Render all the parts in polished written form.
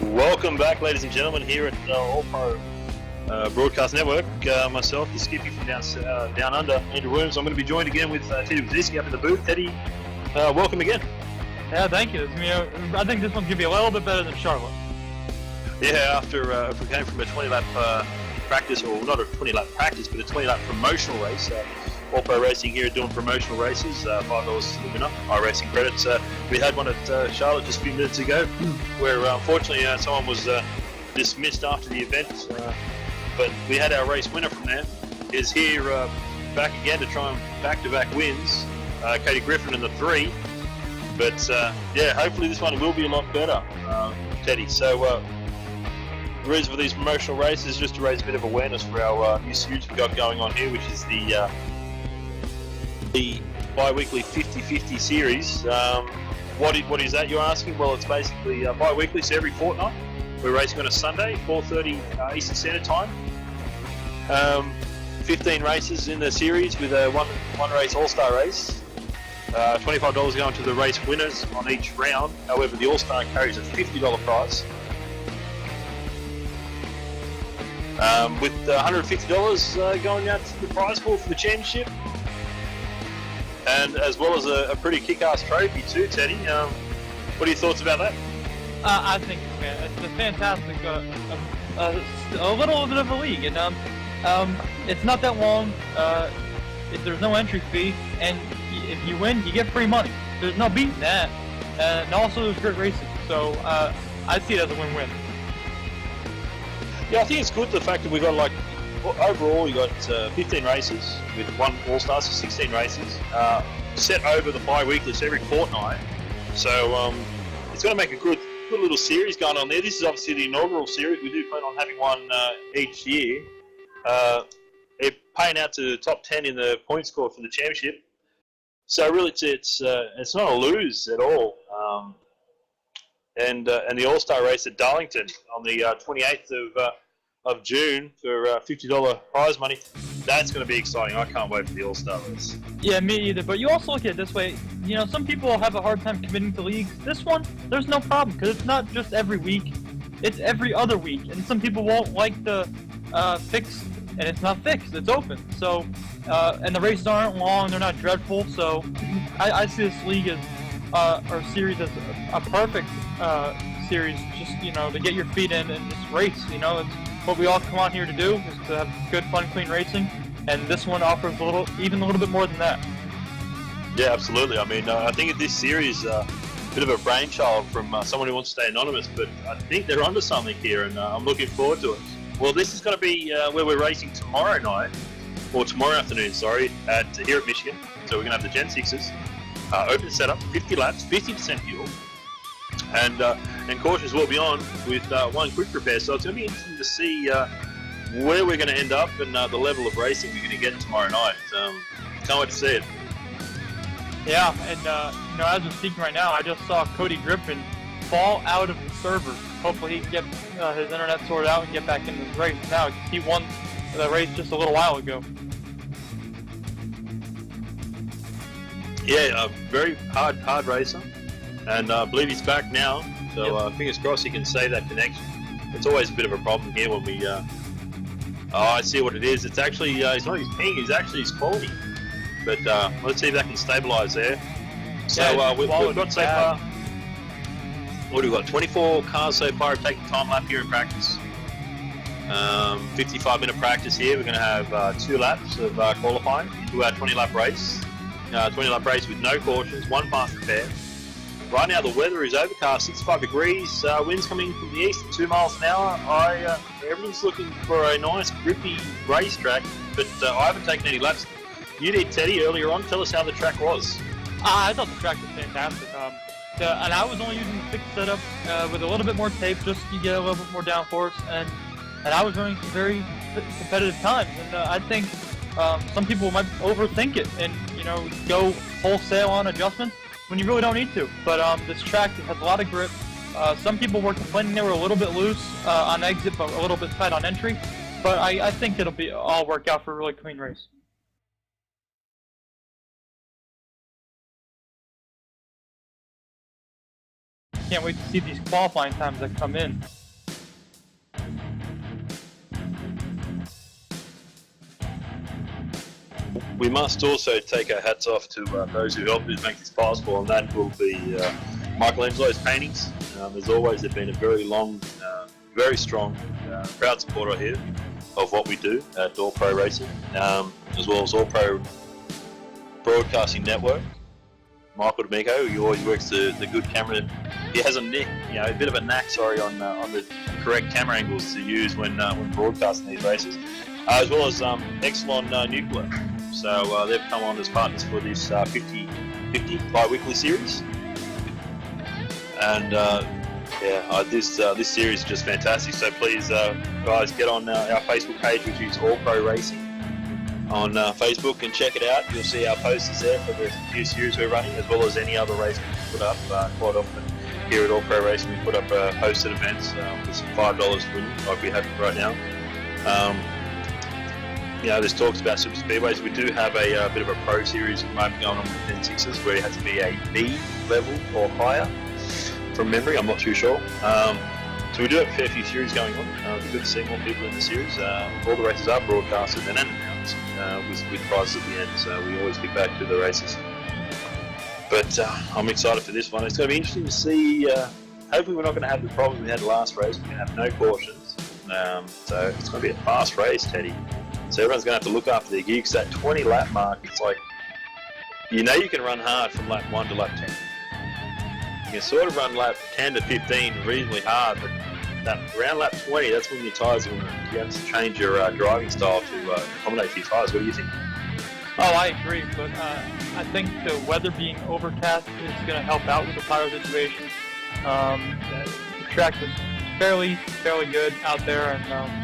Welcome back, ladies and gentlemen, here at All Pro Broadcast Network. Myself, the Skippy from down under, Andrew Williams. I'm going to be joined again with Teddy Wazicki up in the booth. Teddy, welcome again. Yeah, thank you. I think this one's going to be a little bit better than Charlotte. Yeah, after if we came from a 20-lap practice, or not a 20-lap practice, but a 20-lap promotional race. All Pro Racing here doing promotional races, $5 to the winner, iRacing credits. We had one at Charlotte just a few minutes ago, where unfortunately someone was dismissed after the event, but we had our race winner from there. Is here back again to try and back-to-back wins, Katie Griffin in the 3. But yeah, hopefully this one will be a lot better, Teddy. So the reason for these promotional races is just to raise a bit of awareness for our new series we've got going on here, which is the bi-weekly 50-50 series. What is that, you're asking? Well, it's basically bi-weekly, so every fortnight. We're racing on a Sunday, 4:30 Eastern Standard Time. 15 races in the series with a one race all-star race. $25 going to the race winners on each round. However, the all-star carries a $50 prize. With $150 going out to the prize pool for the championship. And as well as a pretty kick-ass trophy too, Teddy. What are your thoughts about that? I think it's a fantastic, a little bit of a league, and it's not that long. There's no entry fee, and if you win, you get free money. There's no beating that, and also there's great racing. So I see it as a win-win. Yeah, I think it's good the fact that we've got overall you got 15 races with one all-star, so 16 races set over the bi-weekly, so every fortnight. So it's going to make a good little series going on there. This is obviously the inaugural series. We do plan on having one each year. They're paying out to the top 10 in the point score for the championship. So really, it's not a lose at all. And the All-Star race at Darlington on the 28th of June for $50 prize money. That's going to be exciting. I can't wait for the All-Star race. Yeah, me either. But you also look at it this way. You know, some people have a hard time committing to leagues. This one, there's no problem because it's not just every week. It's every other week. And some people won't like the fixed, and it's not fixed. It's open. So, and the races aren't long. They're not dreadful. So I see this league as, or series as a perfect series, just, you know, to get your feet in and just race. You know, it's what we all come on here to do, is to have good, fun, clean racing, and this one offers even a little bit more than that. Yeah, absolutely. I mean, I think this series a bit of a brainchild from someone who wants to stay anonymous, but I think they're onto something here, and I'm looking forward to it. Well, this is going to be where we're racing tomorrow night, or tomorrow afternoon, sorry, here at Michigan. So we're going to have the Gen 6s, open setup, 50 laps, 50% fuel. And cautions will be on with one quick repair, so it's going to be interesting to see where we're going to end up and the level of racing we're going to get tomorrow night. Can't wait to see it. Yeah, and you know, as we're speaking right now, I just saw Cody Griffin fall out of the server. Hopefully he can get his internet sorted out and get back into the race now. He won the race just a little while ago. Yeah, very hard racer. And I believe he's back now, so fingers crossed he can save that connection. It's always a bit of a problem here when we... oh, I see what it is. It's actually, it's not his ping, it's actually his quality. But let's see if that can stabilise there. So we've got so far... What do we got? 24 cars so far have taken time lap here in practice. 55-minute practice here. We're going to have 2 laps of qualifying into our 20-lap race. 20-lap race with no cautions, 1 fast repair. Right now the weather is overcast, 65 degrees, winds coming from the east at 2 miles an hour. Everyone's looking for a nice grippy racetrack, but I haven't taken any laps. You did, Teddy, earlier on. Tell us how the track was. I thought the track was fantastic. And I was only using the fixed setup with a little bit more tape just to get a little bit more downforce, and I was running some very competitive times. And I think some people might overthink it and, you know, go wholesale on adjustments when you really don't need to. But this track has a lot of grip. Some people were complaining they were a little bit loose on exit, but a little bit tight on entry. But I think it'll all work out for a really clean race. Can't wait to see these qualifying times that come in. we must also take our hats off to those who helped us make this possible, and that will be Michelangelo's paintings. As always, they've been a very long, very strong, proud supporter here of what we do at All Pro Racing, as well as All Pro Broadcasting Network. Michael D'Amico, who always works the good camera. He has a bit of a knack, on the correct camera angles to use when broadcasting these races, as well as Exelon Nuclear. So they've come on as partners for this 50/50 bi-weekly series, and this series is just fantastic. So please, guys, get on our Facebook page, which is All Pro Racing on Facebook, and check it out. You'll see our posters there for the new series we're running, as well as any other race we put up. Quite often here at All Pro Racing, we put up posted events with some $5 to win, like we have right now. There's talks about super speedways. We do have a bit of a pro series going on with 10-6s, where it has to be a B level or higher, from memory. I'm not too sure. So we do have a fair few series going on. It's good to see more people in the series. All the races are broadcasted and announced with prizes at the end, so we always get back to the races. But I'm excited for this one. It's going to be interesting to see. Hopefully we're not going to have the problem we had last race. We're going to have no cautions. So it's going to be a fast race, Teddy. So everyone's going to have to look after their gear, because that 20 lap mark, it's like, you can run hard from lap 1 to lap 10. You can sort of run lap 10 to 15 reasonably hard, but around lap 20, that's when your tyres are going to, you have to change your driving style to accommodate for your tyres. What do you think? Oh, I agree, but I think the weather being overcast is going to help out with the tyre situation. The track is fairly good out there, and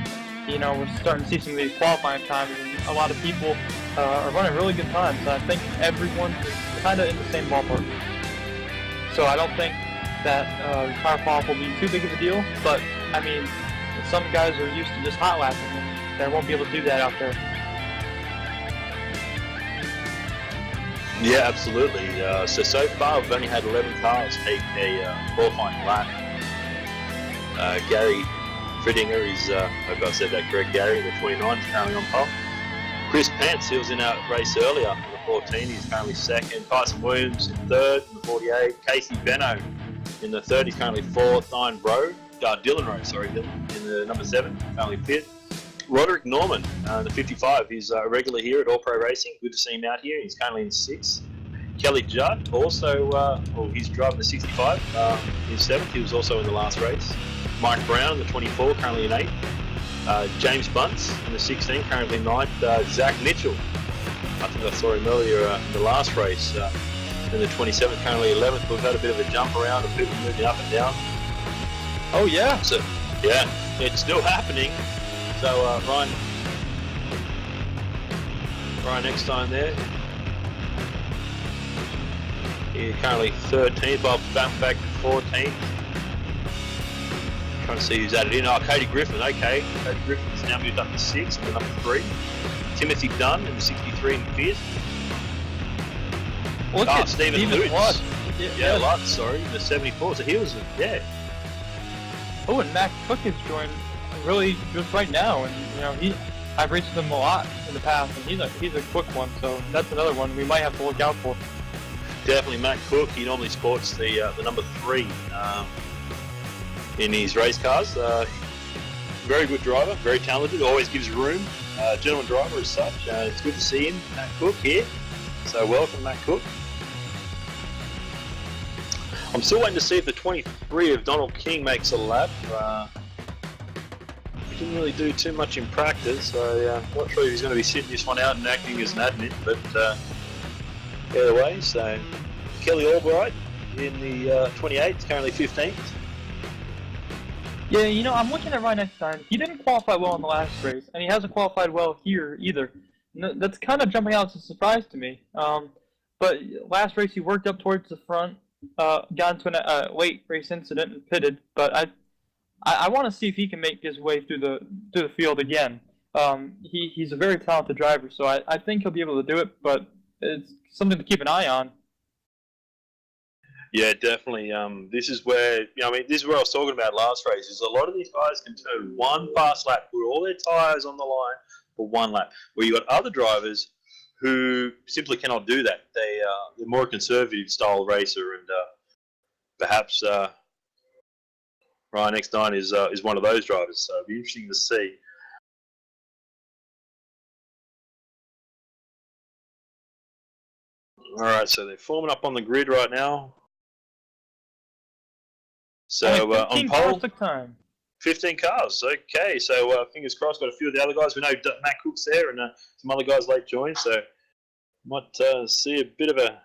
we're starting to see some of these qualifying times, and a lot of people are running really good times. So I think everyone is kind of in the same ballpark. So I don't think that tire fall will be too big of a deal, but I mean, some guys are used to just hot lapping, and they won't be able to do that out there. Yeah, absolutely. So far we've only had 11 cars take a qualifying lap. Gary Friedinger is, I hope I said that correct, Gary, the 29 is currently on pole. Chris Pence, he was in our race earlier in the 14, he's currently second. Tyson Williams in third in the 48. Casey Benno in the third, he's currently fourth. Dylan Rowe in the number 7, currently fifth. Roderick Norman in the 55, he's a regular here at All Pro Racing. Good to see him out here. He's currently in 6th. Kelly Judd also, he's driving the 65 in 7th. He was also in the last race. Mike Brown in the 24, currently in 8th. James Bunce in the 16, currently 9th. Zach Mitchell, I think I saw him earlier in the last race, in the 27th, currently 11th. We've had a bit of a jump around of people moving up and down. Oh, yeah. So, yeah, it's still happening. So Ryan Eckstein there. He's currently 13th, Bob back to 14th. Trying to see who's added in. Oh, Cody Griffin, okay. Cody Griffin's now moved up to 6th, to number 3. Timothy Dunn in the 63 and 5th. Stephen Lutz. Yeah, Lutz, sorry, in the 74. So he was, Oh, and Mac Cook has joined really just right now, and I've raced him a lot in the past, and he's a quick one, so that's another one we might have to look out for. Definitely Matt Cook. He normally sports the number 3 in his race cars. Very good driver, very talented, always gives room. Gentleman driver as such. It's good to see him, Matt Cook, here. So welcome, Matt Cook. I'm still waiting to see if the 23 of Donald King makes a lap. He didn't really do too much in practice, so not sure if he's going to be sitting this one out and acting as an admin, but either way. So Kelly Albright in the 28, currently 15th. Yeah, I'm looking at Ryan Eckstein. He didn't qualify well in the last race, and he hasn't qualified well here either. That's kind of jumping out as a surprise to me. But last race he worked up towards the front, got into a late race incident and pitted. But I want to see if he can make his way through the field again. He's a very talented driver, so I think he'll be able to do it. But it's something to keep an eye on. Yeah, definitely. This is where this is where I was talking about last race. Is a lot of these guys can turn one fast lap, put all their tyres on the line for one lap. Where you got other drivers who simply cannot do that. They're more a conservative style racer, and perhaps Ryan X9 is one of those drivers. So it'll be interesting to see. All right, so they're forming up on the grid right now. So on pole, time. 15 cars. Okay, so fingers crossed. Got a few of the other guys. We know Matt Cook's there, and some other guys late joined. So might see a bit of a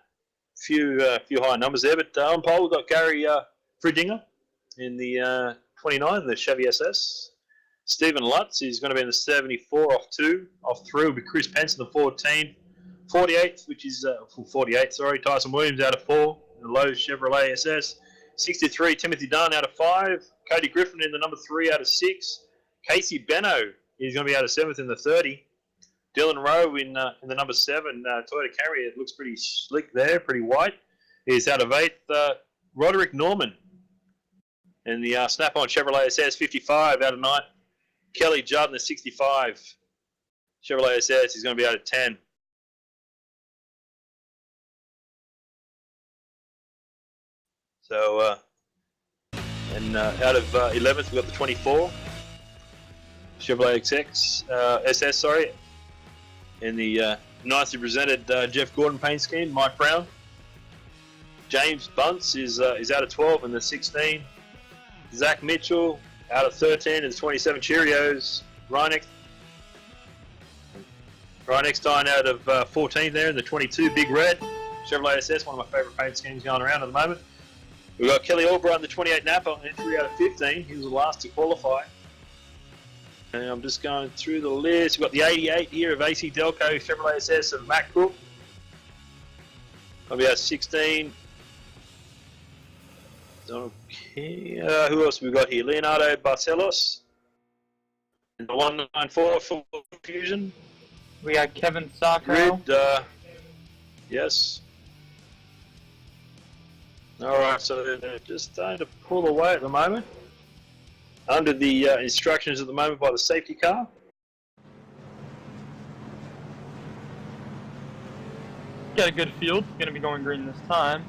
few high numbers there. But on pole, we've got Gary Friedinger in the 29, the Chevy SS. Stephen Lutz is going to be in the 74 off 2. Off 3 will be Chris Pence in the 14. 48th, which is 48. Sorry, Tyson Williams out of 4. The Lowe's Chevrolet SS. 63, Timothy Dunn out of 5. Cody Griffin in the number 3 out of 6. Casey Benno is going to be out of 7th in the 30. Dylan Rowe in the number 7 Toyota Camry. It looks pretty slick there, pretty white. He's out of 8th. Roderick Norman in the Snap-on Chevrolet SS 55 out of 9. Kelly Judd in the 65 Chevrolet SS. He's going to be out of 10. So, and out of 11th, we've got the 24 Chevrolet SS, sorry. In the nicely presented Jeff Gordon paint scheme, Mike Brown. James Bunce is out of 12 in the 16. Zach Mitchell out of 13 in the 27 Cheerios. Ryan Eckstein out of 14 there in the 22 Big Red Chevrolet SS, one of my favourite paint schemes going around at the moment. We've got Kelly Albright in the 28 Napa, entry out of 15. He was the last to qualify. And I'm just going through the list. We've got the 88 here of AC Delco Chevrolet SS of Matt Cook. I'll be out 16. Okay. Who else have we got here? Leonardo Barcelos. And the 194 Full Fusion. We got Kevin Sacco. Grid, yes. All right, so they're just starting to pull away at the moment. Under the instructions at the moment by the safety car. Got a good field. Going to be going green this time.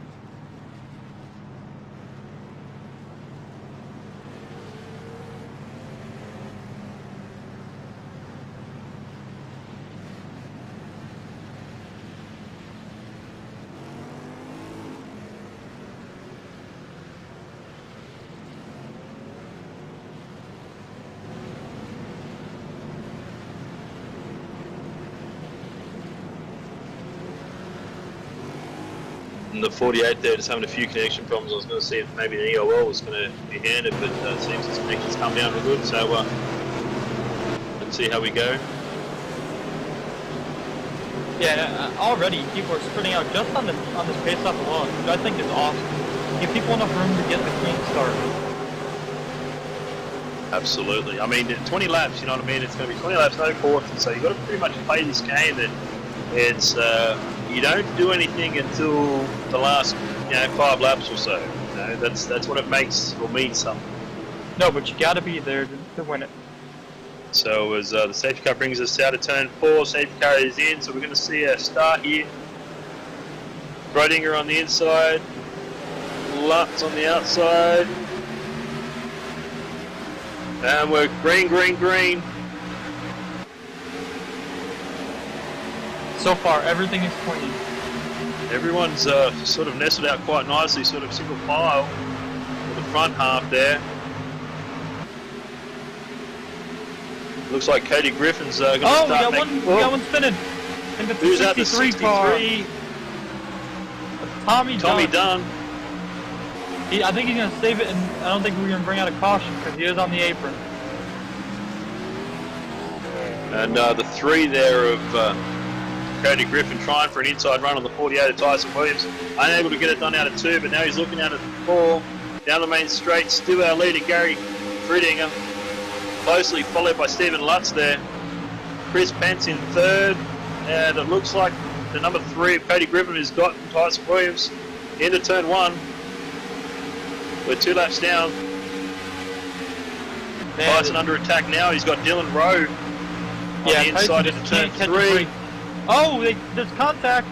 And the 48 there, just having a few connection problems. I was going to see if maybe an EOL was going to be handed, but it seems its connections come down real good. So let's see how we go. Yeah, already people are spreading out just on this pace off alone, which I think is awesome. Give people enough room to get the clean start. Absolutely. I mean, 20 laps, you know what I mean? It's going to be 20 laps, no fourth. So you've got to pretty much play this game that it's you don't do anything until the last 5 laps or so. You know, that's what it makes or means something. No, but you got to be there to win it. So as the safety car brings us out of turn 4, safety car is in, so we're going to see a start here. Brodinger on the inside, Lutz on the outside, and we're green, green, green. So far, everything is clean. Everyone's sort of nestled out quite nicely, sort of single file for the front half there. Looks like Cody Griffin's going to start making... We got one spinning. Into Who's at the 63 car? Tommy Dunn. I think he's going to save it, and I don't think we're going to bring out a caution because he is on the apron. And the 3 there of Cody Griffin trying for an inside run on the 48 of Tyson Williams. Unable to get it done out of 2, but now he's looking out at 4. Down the main straight, still our leader, Gary Friedinger. Closely followed by Stephen Lutz there. Chris Pence in 3rd. And it looks like the number 3 of Cody Griffin has gotten Tyson Williams into turn 1. We're 2 laps down. Tyson under attack now. He's got Dylan Rowe on the inside into turn 3. Oh, there's contact.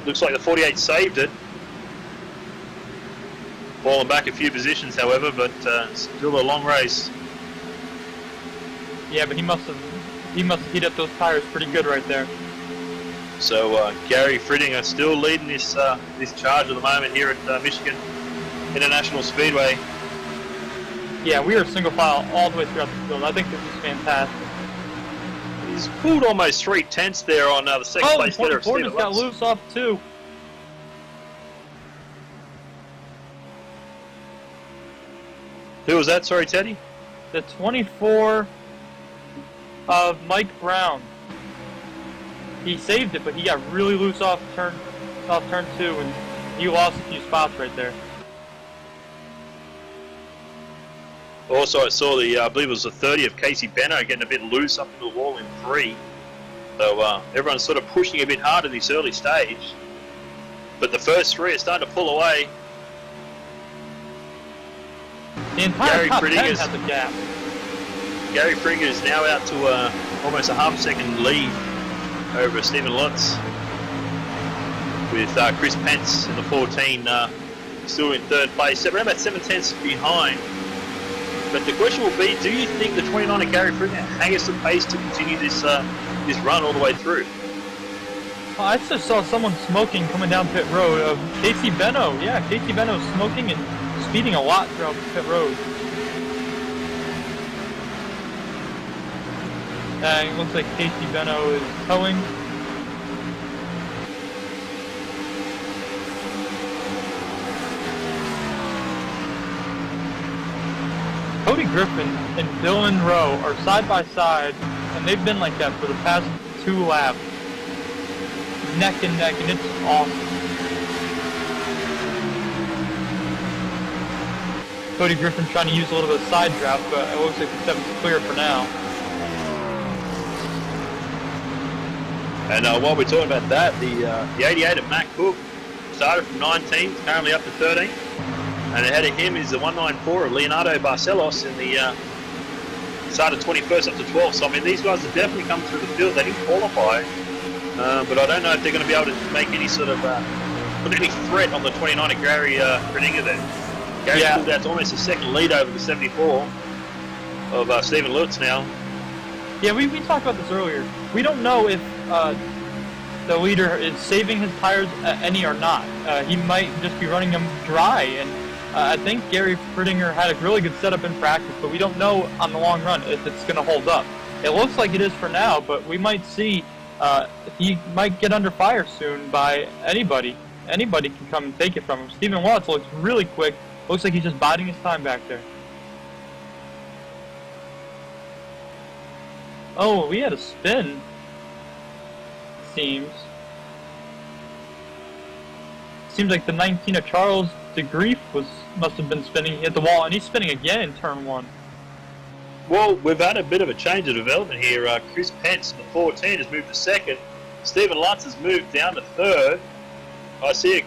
Looks like the 48 saved it. Falling back a few positions, however, but still a long race. Yeah, but he must have heated up those tires pretty good right there. So Gary Fridinger still leading this charge at the moment here at Michigan International Speedway. Yeah, we are single file all the way throughout the field. I think this is fantastic. He's pulled almost 3/10 there on the second place leader of Stephen Portis got Lutz. loose off too. Who was that? Sorry, Teddy? The 24 of Mike Brown. He saved it, but he got really loose off turn 2, and he lost a few spots right there. Also, I saw I believe it was the 30 of Casey Benno getting a bit loose up into the wall in 3. So everyone's sort of pushing a bit hard in this early stage. But the first 3 are starting to pull away. The entire top 10 Fridinger's- has a gap. Gary Fridinger is now out to almost a half-second lead over Stephen Lutz, with Chris Pence in the 14 still in 3rd place, around about 7/10 behind. But the question will be, do you think the 29 of Gary Fridinger has the pace to continue this run all the way through? Oh, I just saw someone smoking coming down pit road. Casey Benno. Yeah, Casey Benno's smoking and speeding a lot throughout pit road. It looks like Casey Benno is towing. Cody Griffin and Dylan Rowe are side by side, and they've been like that for the past 2 laps. Neck and neck, and it's awesome. Cody Griffin trying to use a little bit of side draft, but it looks like the 7's clear for now. And while we're talking about that, the 88 of Matt Cook started from 19, currently up to 13. And ahead of him is the 194 of Leonardo Barcelos in the started 21st up to 12th. So I mean, these guys have definitely come through the field. They didn't qualify, but I don't know if they're going to be able to make any sort of put any threat on the 29 of Gary Fridinger there. Gary pulled out to almost a second lead over the 74 of Stephen Lutz now. Yeah, we talked about this earlier. We don't know if the leader is saving his tires any or not. He might just be running them dry, and I think Gary Fridinger had a really good setup in practice, but we don't know on the long run if it's going to hold up. It looks like it is for now, but we might see he might get under fire soon by anybody. Anybody can come and take it from him. Stephen Watts looks really quick. Looks like he's just biding his time back there. Oh, we had a spin. Seems like the 19 of Charles DeGrief must have been spinning. He hit the wall, and he's spinning again in turn 1. Well, we've had a bit of a change of development here. Chris Pence in the 14 has moved to 2nd. Stephen Lutz has moved down to 3rd. I see a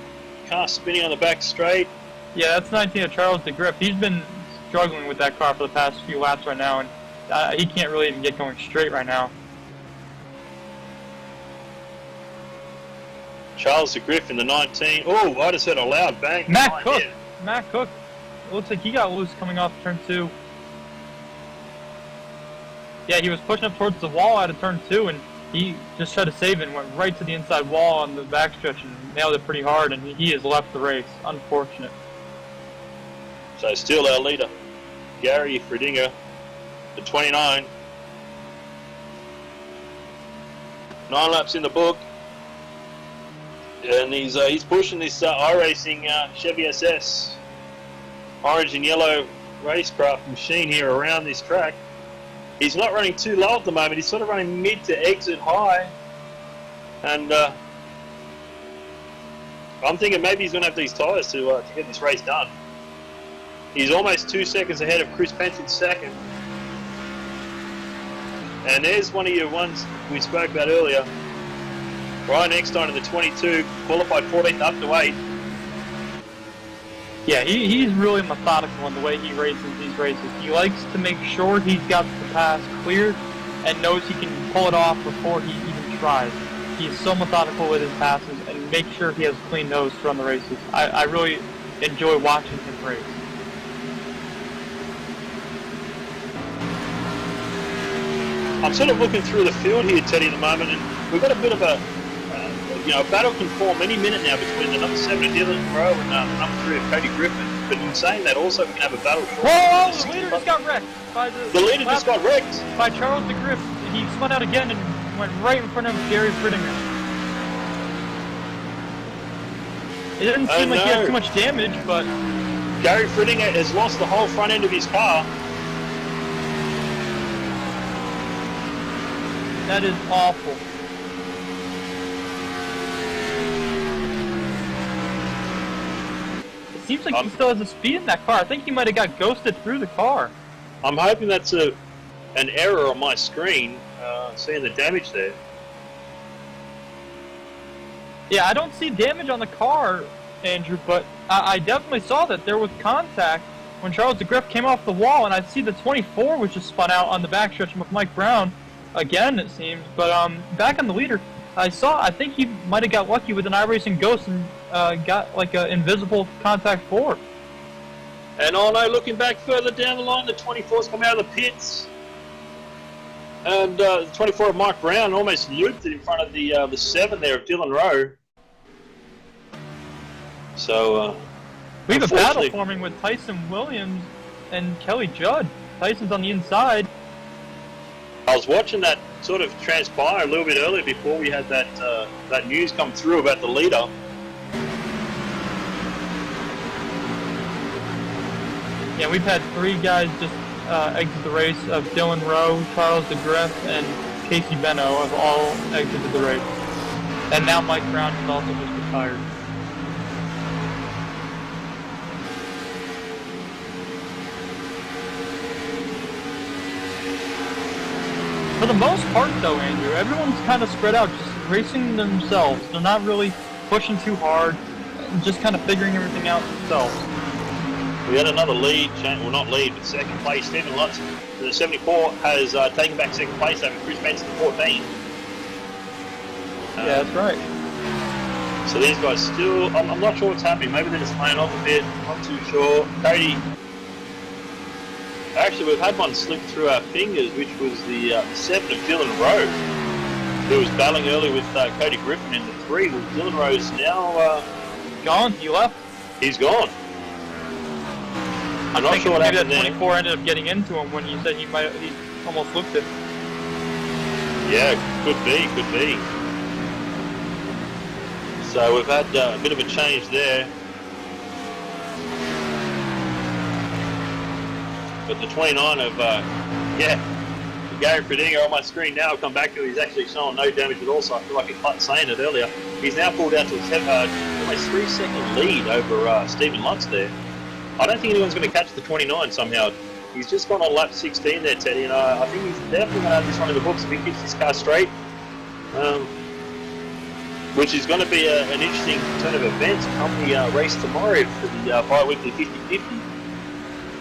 car spinning on the back straight. Yeah, that's 19 of Charles DeGrief. He's been struggling with that car for the past few laps right now, and he can't really even get going straight right now. Charles DeGriff in the 19. Oh, I just heard a loud bang. Matt Cook. Matt Cook. It looks like he got loose coming off turn 2. Yeah, he was pushing up towards the wall out of turn 2, and he just tried to save it and went right to the inside wall on the backstretch and nailed it pretty hard, and he has left the race. Unfortunate. So still our leader, Gary Fridinger, the 29. 9 laps in the book. And he's pushing this iRacing Chevy SS orange and yellow racecraft machine here around this track. He's not running too low at the moment. He's sort of running mid to exit high. And I'm thinking maybe he's going to have these tyres to get this race done. He's almost 2 seconds ahead of Chris Pence in 2nd. And there's one of your ones we spoke about earlier. Ryan Eckstein in the 22, qualified 14th up to 8. Yeah, he's really methodical in the way he races these races. He likes to make sure he's got the pass cleared and knows he can pull it off before he even tries. He's so methodical with his passes and make sure he has a clean nose to run the races. I really enjoy watching him race. I'm sort of looking through the field here, Teddy, at the moment, and we've got a bit of a battle can form any minute now between the number 7 of Dylan Rowe and the number 3 of Cody Griffin. But in saying that, also we can have a battle. Whoa! The leader just got wrecked by the leader just got wrecked by Charles DeGriff. He spun out again and went right in front of Gary Frittinger. It didn't seem like he had too much damage, but Gary Frittinger has lost the whole front end of his car. That is awful. It seems like he still has the speed in that car. I think he might have got ghosted through the car. I'm hoping that's an error on my screen, seeing the damage there. Yeah, I don't see damage on the car, Andrew, but I definitely saw that there was contact when Charles DeGriff came off the wall, and I see the 24 was just spun out on the backstretch with Mike Brown. Again, it seems, but back on the leader, I think he might have got lucky with an iRacing Ghost and got like an invisible contact 4. And oh no, looking back further down the line, the 24's come out of the pits, and the 24 of Mike Brown almost looped it in front of the 7 there of Dylan Rowe. So we have a battle forming with Tyson Williams and Kelly Judd. Tyson's on the inside. I was watching that sort of transpire a little bit earlier before we had that news come through about the leader. Yeah, we've had 3 guys just exit the race of Dylan Rowe, Charles DeGriff, and Casey Benno have all exited the race. And now Mike Brown has also just retired. For the most part, though, Andrew, everyone's kind of spread out, just racing themselves. They're not really pushing too hard, just kind of figuring everything out themselves. We had another lead, well not lead, but second place. Stephen Lutz, the 74, has taken back second place over Chris Benson, 14. Yeah, that's right. So these guys still, I'm not sure what's happening. Maybe they're just laying off a bit, not too sure. Cody, actually we've had one slip through our fingers, which was the 7 of Dylan Rowe, who was battling early with Cody Griffin in the 3. Well, Dylan Rowe's now gone. He left. He's gone. I'm not sure what happened there. 24 ended up getting into him when you said he almost looped it. Yeah, could be. So we've had a bit of a change there. But the 29 of, Gary Frittinger on my screen now, I'll come back to, he's actually showing no damage at all, so I feel like I was saying it earlier. He's now pulled out to almost 3-second lead over Stephen Lutz there. I don't think anyone's going to catch the 29 somehow. He's just gone on lap 16 there, Teddy, and I think he's definitely going to have this one in the books if he keeps his car straight, which is going to be an interesting turn of events come the race tomorrow for the bi-weekly 50-50.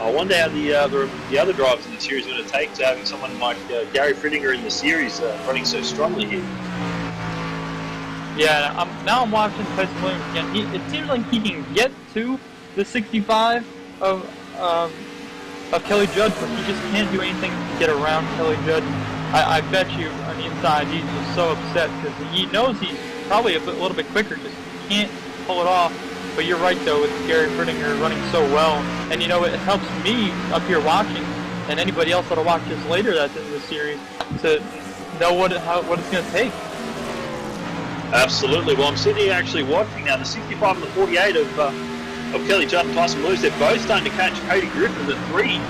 I wonder how the other drivers in the series are going to take to having someone like Gary Frittinger in the series running so strongly here. Yeah, now I'm watching Tyson Williams again. It seems like he can get to the 65 of Kelly Judd, but he just can't do anything to get around Kelly Judd. I bet you on the inside he's just so upset because he knows he's probably a little bit quicker, just can't pull it off. But you're right though, with Gary Frittinger running so well, and you know it helps me up here watching, and anybody else that'll watch this later that's in the series to know what it's going to take. Absolutely. Well, I'm sitting here actually watching now the 65 and the 48 of Kelly Judd and Tyson Williams. They're both starting to catch Cody Griffin the 3.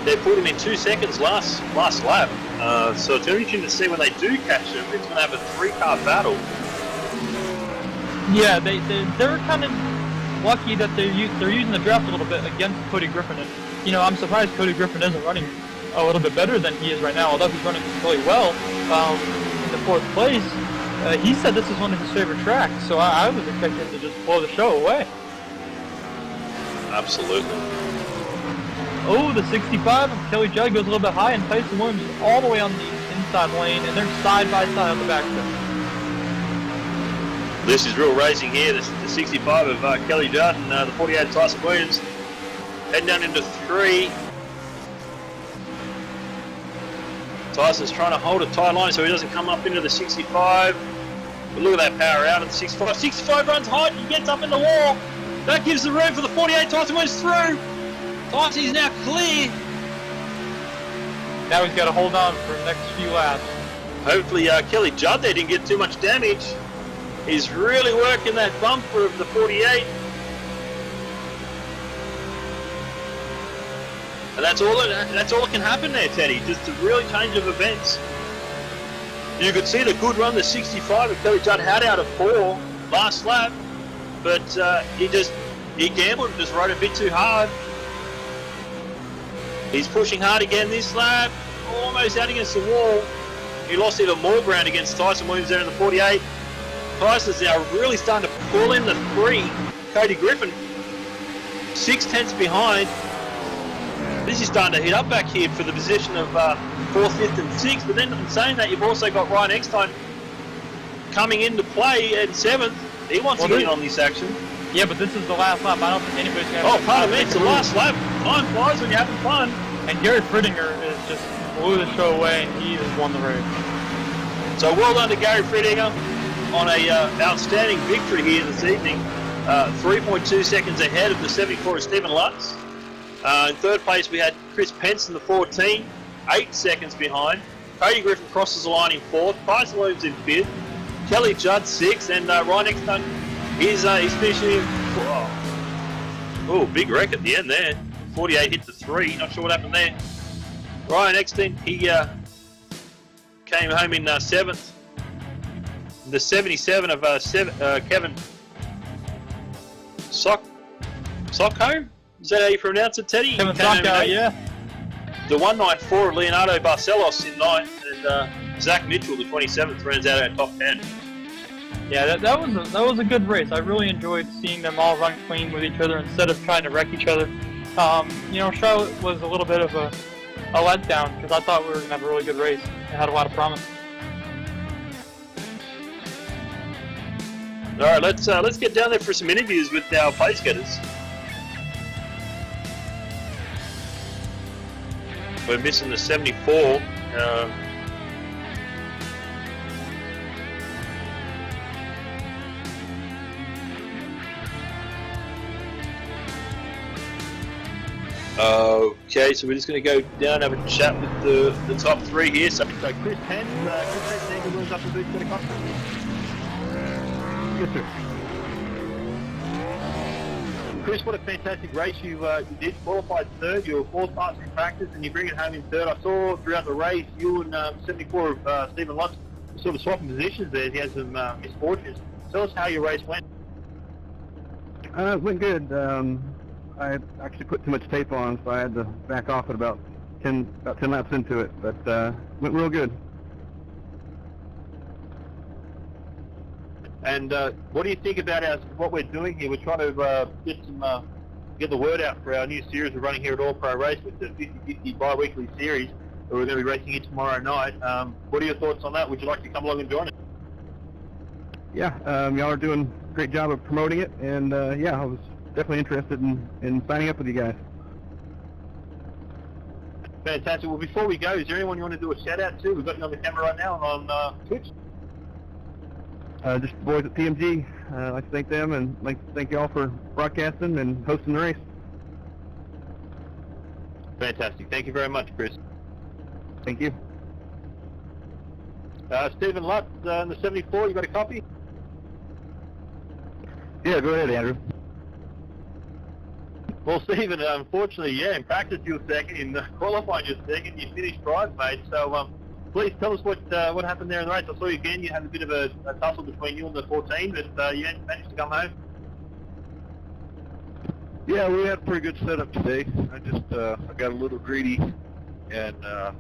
They put him in 2 seconds last lap. So it's interesting to see when they do catch him. It's going to have a 3-car battle. Yeah, they're kind of lucky that they're using the draft a little bit against Cody Griffin. And, you know, I'm surprised Cody Griffin isn't running a little bit better than he is right now, although he's running really well in the 4th place. He said this is one of his favorite tracks, so I was expecting him to just blow the show away. Absolutely. Oh, the 65 of Kelly Judd goes a little bit high, and Tyson Williams is all the way on the inside lane, and they're side by side on the back stretch. This is real racing here. This is the 65 of Kelly Judd and the 48 of Tyson Williams. Heading down into 3. Tyson's trying to hold a tight line so he doesn't come up into the 65. But look at that power out of the 65. 65 runs hot and gets up in the wall. That gives the room for the 48. Tyson Williams through. Tyson's now clear. Now he's got to hold on for the next few laps. Hopefully Kelly Judd there didn't get too much damage. He's really working that bumper of the 48. And that's all that can happen there, Teddy, just a really change of events. You could see the good run the 65 of Kelly Judd had out of 4 last lap, but he gambled and just rode a bit too hard. He's pushing hard again this lap, almost out against the wall. He lost even more ground against Tyson Williams there in the 48. Tyson's now really starting to pull in the 3. Cody Griffin, 6 tenths behind. This is starting to heat up back here for the position of 4th, 5th and 6th. But then in saying that, you've also got Ryan Eckstein coming into play at 7th. He wants to get in on this action. Yeah, but this is the last lap. I don't think anybody's going to... Oh, pardon me, it's the last lap. Time flies when you're having fun. And Gary Frittinger is just blew the show away, and he has won the race. So well done to Gary Frittinger on a outstanding victory here this evening. 3.2 seconds ahead of the 74 of Stephen Lutz. In 3rd place we had Chris Pence in the 14, 8 seconds behind. Cody Griffin crosses the line in 4th. Tyson Williams in 5th. Kelly Judd 6th, and Ryan Eckstein he's finishing in... Oh, big wreck at the end there. 48 hit the 3. Not sure what happened there. Ryan Eckstein, he came home in 7th. The 77 of Kevin Socko? Is that how you pronounce it, Teddy? Kevin Socko, yeah. The 194 of Leonardo Barcelos in 9th, and Zach Mitchell, the 27th, rounds out our top 10. Yeah, that was a good race. I really enjoyed seeing them all run clean with each other instead of trying to wreck each other. Charlotte was a little bit of a letdown because I thought we were going to have a really good race. It had a lot of promise. All right, let's get down there for some interviews with our place getters. We're missing the 74. Okay, so we're just going to go down and have a chat with the top 3 here. So Chris Pence, David Williams up the boot, got a contact. Yes, sir. Chris, what a fantastic race you did. Qualified 3rd, you were 4th fast in practice, and you bring it home in 3rd. I saw throughout the race you and 74 of Stephen Lutz sort of swapping positions there. He had some misfortunes. Tell us how your race went. It went good. I actually put too much tape on, so I had to back off at about 10 laps into it, but went real good. And what do you think about what we're doing here? We're trying to get the word out for our new series we're running here at All Pro Race with the 50-50 bi-weekly series that we're going to be racing here tomorrow night. What are your thoughts on that? Would you like to come along and join us? Yeah, y'all are doing a great job of promoting it, and yeah, I was definitely interested in signing up with you guys. Fantastic. Well, before we go, is there anyone you want to do a shout out to? We've got you on the camera right now on Twitch. Just the boys at TMG. I'd like to thank them, and I'd like to thank y'all for broadcasting and hosting the race. Fantastic. Thank you very much, Chris. Thank you. Stephen Lutz in the 74, you got a copy? Yeah, go ahead, Andrew. Well, Stephen, unfortunately, yeah, in practice you were second, in qualifying you're second, you finished bridesmaid, so please tell us what happened there in the race. I saw you again, you had a bit of a tussle between you and the 14, but you managed to come home. Yeah, we had a pretty good setup today. I got a little greedy and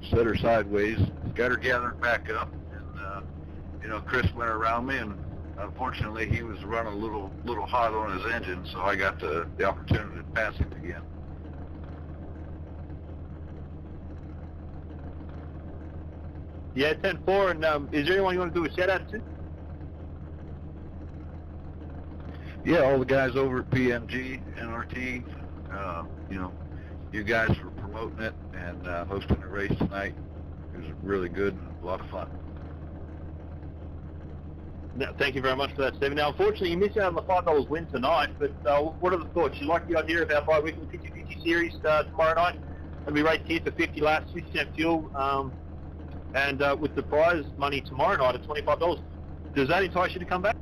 set her sideways, got her gathered back up, and Chris went around me, and unfortunately he was running a little hot on his engine, so I got the opportunity to pass him again. Yeah, 10-4, and is there anyone you want to do a shout-out to? Yeah, all the guys over at PMG and our team, you guys for promoting it and hosting the race tonight. It was really good and a lot of fun. No, thank you very much for that, Stephen. Now, unfortunately, you missed out on the $5 win tonight, but what are the thoughts? You like the idea of our bi-weekly 50-50 series tomorrow night? It'll be raced here for 50 laps, 50% fuel, and with the prize money tomorrow night at $25. Does that entice you to come back?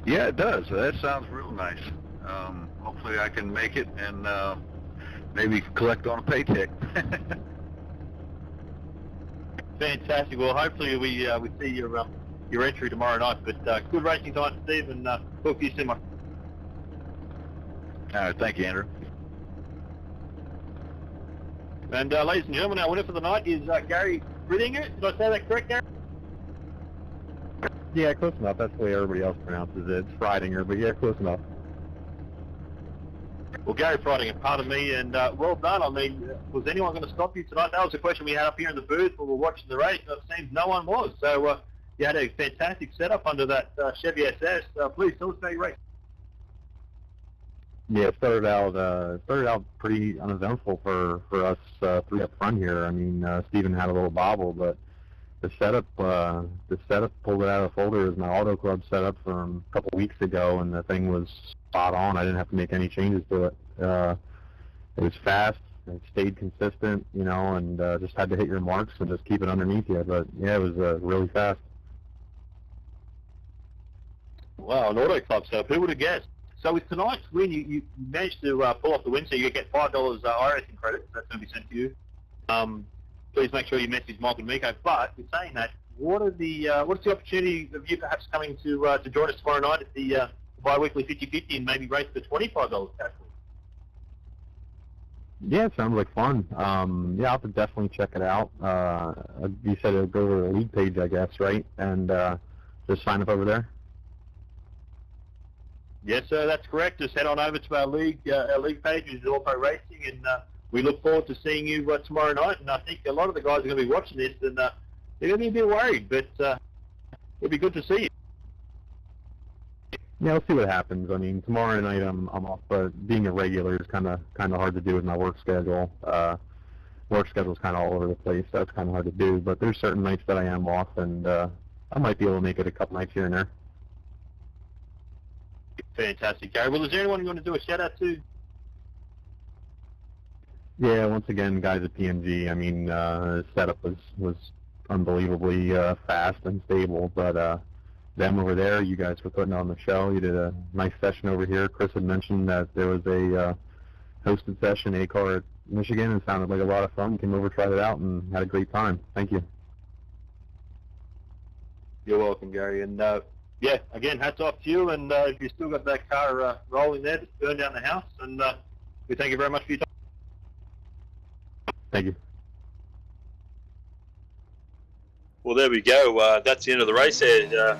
Yeah, it does. That sounds real nice. Hopefully I can make it and maybe collect on a paycheck. Fantastic. Well, hopefully we see your entry tomorrow night. But good racing tonight, Steve, and talk to you soon, mate. All right, thank you, Andrew. And ladies and gentlemen, our winner for the night is Gary Brittinger. Did I say that correct, Gary? Yeah, close enough. That's the way everybody else pronounces it. It's Fridinger, but yeah, close enough. Well, Gary Fridinger, pardon me, and well done. I mean, was anyone going to stop you tonight? That was the question we had up here in the booth when we were watching the race, and it seems no one was. So you had a fantastic setup under that Chevy SS. Please tell us about your race. Yeah, it started out pretty uneventful for us three up front here. I mean, Steven had a little bobble, but the setup pulled it out of the folder as my Auto Club setup from a couple weeks ago, and the thing was spot on. I didn't have to make any changes to it. It was fast, it stayed consistent, and just had to hit your marks and just keep it underneath you. But yeah, it was really fast. Wow, an Auto Club setup. Who would have guessed? So with tonight's win, you managed to pull off the win, so you get $5 iRacing credit. That's going to be sent to you. Please make sure you message Mike and Miko. But with saying that, what's the opportunity of you perhaps coming to join us tomorrow night at the bi-weekly 50-50 and maybe race for $25 cash? Yeah, it sounds like fun. Yeah, I'll have to definitely check it out. You said it'll go to the league page, I guess, right? And just sign up over there? Yes, sir, that's correct. Just head on over to our league page, which is Auto Racing, and we look forward to seeing you tomorrow night. And I think a lot of the guys are going to be watching this, and they're going to be a bit worried, but it'll be good to see you. Yeah, we'll see what happens. I mean, tomorrow night I'm off, but being a regular is kind of hard to do with my work schedule. Work schedule's kind of all over the place, so that's kind of hard to do. But there's certain nights that I am off, and I might be able to make it a couple nights here and there. Fantastic, Gary. Well, is there anyone you want to do a shout-out to? Yeah, once again, guys at PMG, I mean, the setup was unbelievably fast and stable, but them over there, you guys were putting on the show. You did a nice session over here. Chris had mentioned that there was a hosted session, A-Car at Michigan, and sounded like a lot of fun. Came over, tried it out, and had a great time. Thank you. You're welcome, Gary. And yeah, again, hats off to you. And if you've still got that car rolling there, just burn down the house. And we thank you very much for your time. Thank you. Well, there we go. That's the end of the race there,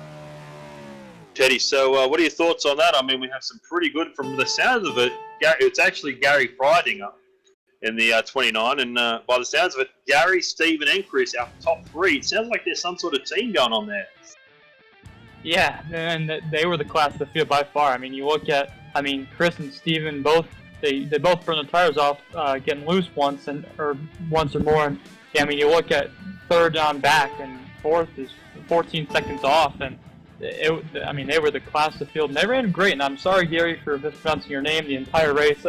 Teddy. So what are your thoughts on that? I mean, we have some pretty good, from the sounds of it, it's actually Gary Fridinger in the 29. And by the sounds of it, Gary, Steven, and Chris, our top three. It sounds like there's some sort of team going on there. Yeah, and they were the class of the field by far. I mean, you look at, Chris and Steven both, they both burned the tires off getting loose once or more. And yeah, I mean, you look at third on back and fourth is 14 seconds off, and they were the class of the field, and they ran great. And I'm sorry, Gary, for mispronouncing your name the entire race.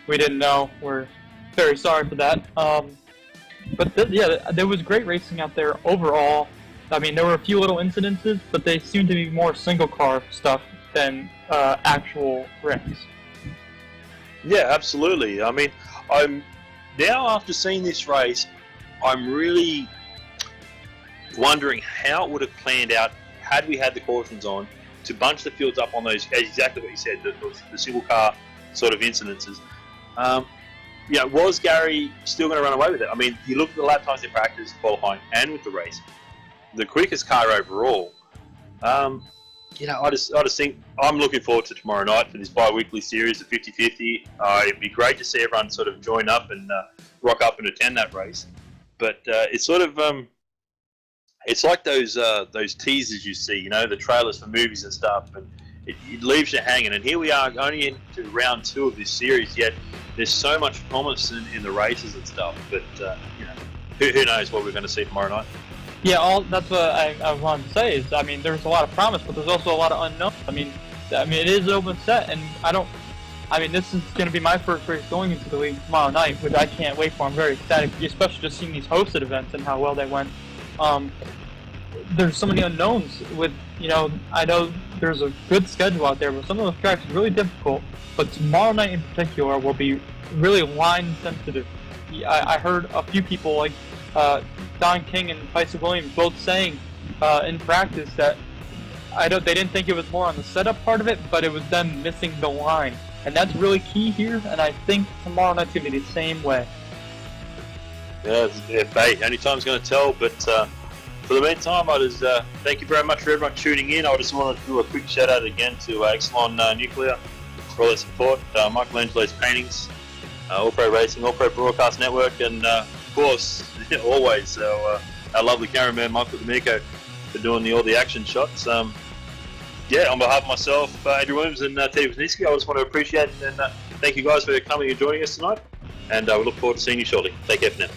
We didn't know. We're very sorry for that. But there was great racing out there overall. I mean, there were a few little incidences, but they seemed to be more single-car stuff than actual wrecks. Yeah, absolutely. I mean, I'm now, after seeing this race, I'm really wondering how it would have planned out had we had the cautions on to bunch the fields up on those, exactly what you said, the single-car sort of incidences. Was Gary still going to run away with it? I mean, you look at the lap times in practice, qualifying, and with the race. The quickest car overall. I just think I'm looking forward to tomorrow night for this bi-weekly series of 50-50. It'd be great to see everyone sort of join up and rock up and attend that race. but it's sort of it's like those teasers you see, the trailers for movies and stuff, and it leaves you hanging. And here we are, only into round 2 of this series, yet there's so much promise in the races and stuff. But who knows what we're going to see tomorrow night? Yeah, that's what I wanted to say is, there's a lot of promise, but there's also a lot of unknown. I mean, it is open set, and this is going to be my first race going into the league tomorrow night, which I can't wait for. I'm very ecstatic, especially just seeing these hosted events and how well they went. There's so many unknowns with, I know there's a good schedule out there, but some of those tracks are really difficult. But tomorrow night in particular will be really line sensitive. I heard a few people like Don King and Tyson Williams both saying in practice that they didn't think it was more on the setup part of it, but it was them missing the line. And that's really key here, and I think tomorrow night's going to be the same way. Yeah, only time's going to tell, but for the meantime, I just thank you very much for everyone tuning in. I just want to do a quick shout out again to Exelon Nuclear for all their support, Michelangelo's Paintings, All Pro Racing, All Pro Broadcast Network, and of course, always our lovely cameraman Michael D'Amico for doing all the action shots. On behalf of myself, Andrew Williams, and Teddy Wisniewski, I just want to appreciate and thank you guys for coming and joining us tonight, and we look forward to seeing you shortly. Take care for now.